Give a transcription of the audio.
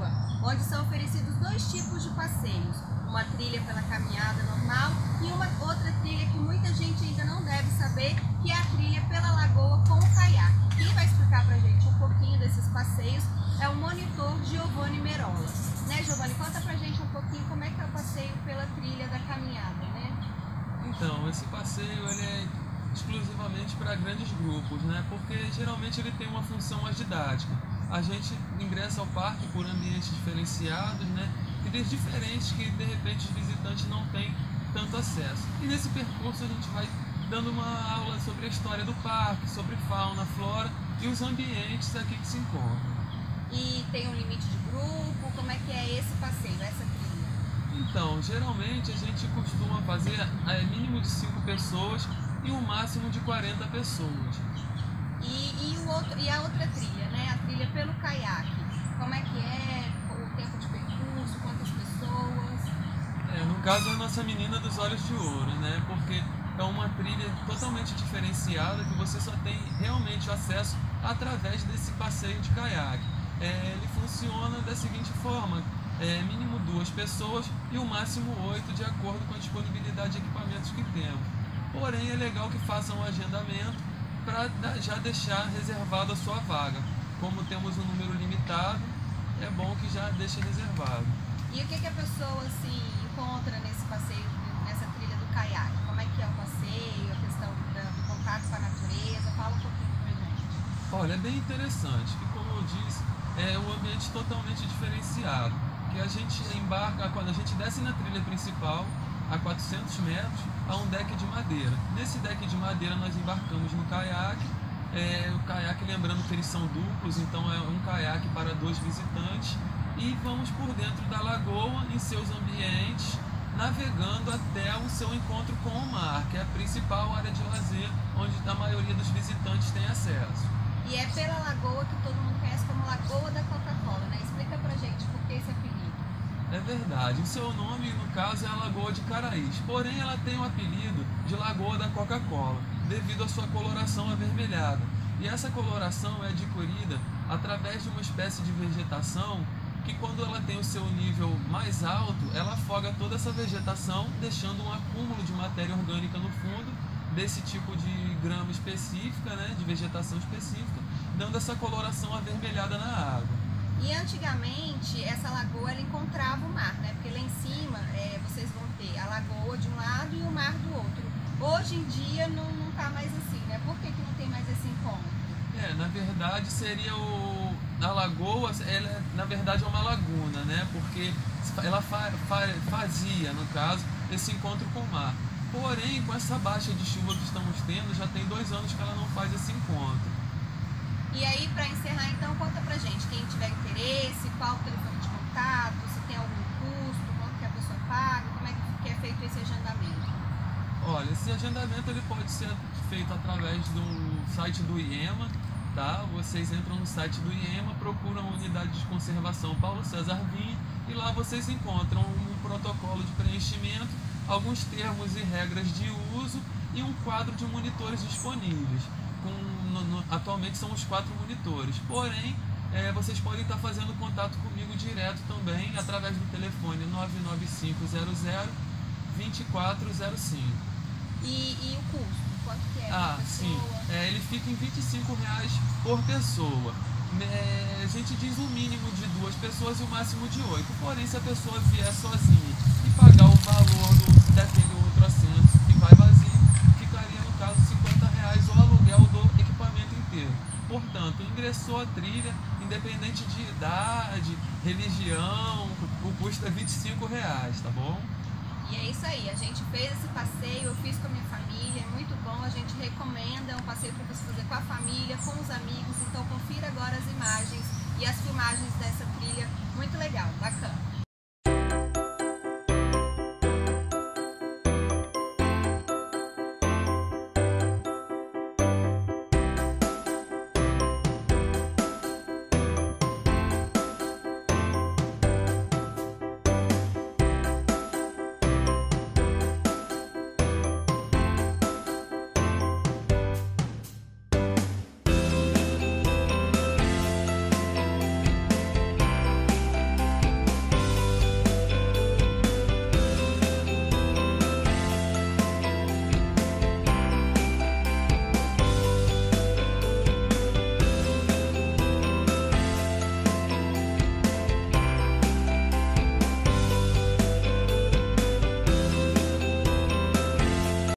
Lagoa, onde são oferecidos dois tipos de passeios, uma trilha pela caminhada normal e uma outra trilha que muita gente ainda não deve saber, que é a trilha pela lagoa com o caiaque. Quem vai explicar pra gente um pouquinho desses passeios é o monitor Giovanni Merola. Né, Giovanni? Conta pra gente um pouquinho como é que é o passeio pela trilha da caminhada, né? Então, esse passeio ele é exclusivamente para grandes grupos, né? Porque geralmente ele tem uma função mais didática. A gente ingressa ao parque por ambientes diferenciados, né? Trilhas diferentes que de repente os visitantes não têm tanto acesso. E nesse percurso a gente vai dando uma aula sobre a história do parque, sobre fauna, flora e os ambientes aqui que se encontram. E tem um limite de grupo? Como é que é esse passeio, essa trilha? Então, geralmente a gente costuma fazer mínimo de 5 pessoas e um máximo de 40 pessoas. E a outra trilha, né? A trilha pelo caiaque. Como é que é? O tempo de percurso? Quantas pessoas? No caso, é a nossa menina dos olhos de ouro, né? Porque é uma trilha totalmente diferenciada que você só tem realmente acesso através desse passeio de caiaque. Ele funciona da seguinte forma: mínimo 2 pessoas e o máximo 8, de acordo com a disponibilidade de equipamentos que temos. Porém, é legal que façam um agendamento para já deixar reservado a sua vaga. Como temos um número limitado, é bom que já deixe reservado. E o que a pessoa se encontra nesse passeio, nessa trilha do caiaque? Como é que é o passeio, a questão do contato com a natureza? Fala um pouquinho pra gente. Olha, é bem interessante, que como eu disse, é um ambiente totalmente diferenciado. Que a gente embarca, quando a gente desce na trilha principal, a 400 metros, há um deck de madeira. Nesse deck de madeira nós embarcamos no caiaque. O caiaque, lembrando que eles são duplos, então é um caiaque para 2 visitantes. E vamos por dentro da lagoa, em seus ambientes, navegando até o seu encontro com o mar, que é a principal área de lazer, onde a maioria dos visitantes tem acesso. E é pela lagoa que todo mundo conhece como Lagoa da Coca-Cola, né? Explica pra gente por que esse apelido. É verdade, o seu nome, no caso, é a Lagoa de Caraís, porém ela tem o apelido de Lagoa da Coca-Cola, devido à sua coloração avermelhada. E essa coloração é adquirida através de uma espécie de vegetação que, quando ela tem o seu nível mais alto, ela afoga toda essa vegetação, deixando um acúmulo de matéria orgânica no fundo, desse tipo de grama específica, né, de vegetação específica, dando essa coloração avermelhada na água. E antigamente essa lagoa ela encontrava o mar, né? Porque lá em cima vocês vão ter a lagoa de um lado e o mar do outro. Hoje em dia não tá mais assim, né? Por que não tem mais esse encontro? Na verdade seria a lagoa, ela na verdade é uma laguna, né? Porque ela fazia, no caso, esse encontro com o mar. Porém, com essa baixa de chuva que estamos tendo, já tem 2 anos que ela não faz esse encontro. E aí, para encerrar, então, conta pra gente, quem tiver interesse, qual o telefone de contato, se tem algum custo, quanto que a pessoa paga, como é que é feito esse agendamento? Olha, esse agendamento ele pode ser feito através do site do IEMA, tá? Vocês entram no site do IEMA, procuram a unidade de conservação Paulo César Vinha e lá vocês encontram um protocolo de preenchimento, alguns termos e regras de uso e um quadro de monitores disponíveis. Atualmente são os 4 monitores, porém vocês podem estar fazendo contato comigo direto também através do telefone 99500-2405. E o custo? Quanto que é por pessoa? Sim, ele fica em R$25 por pessoa. A gente diz o mínimo de 2 pessoas e o máximo de 8, porém se a pessoa vier sozinha e pagar o valor daquele outro assento que vai vazio, ficaria no caso R$50 o aluguel do equipamento inteiro. Portanto, ingressou a trilha, independente de idade, religião, o custo é R$25, tá bom? E é isso aí, a gente fez esse passeio, eu fiz com a minha família, é muito bom, a gente recomenda, é um passeio para você fazer com a família, com os amigos, então confira agora as imagens e as filmagens dessa trilha, muito legal, bacana.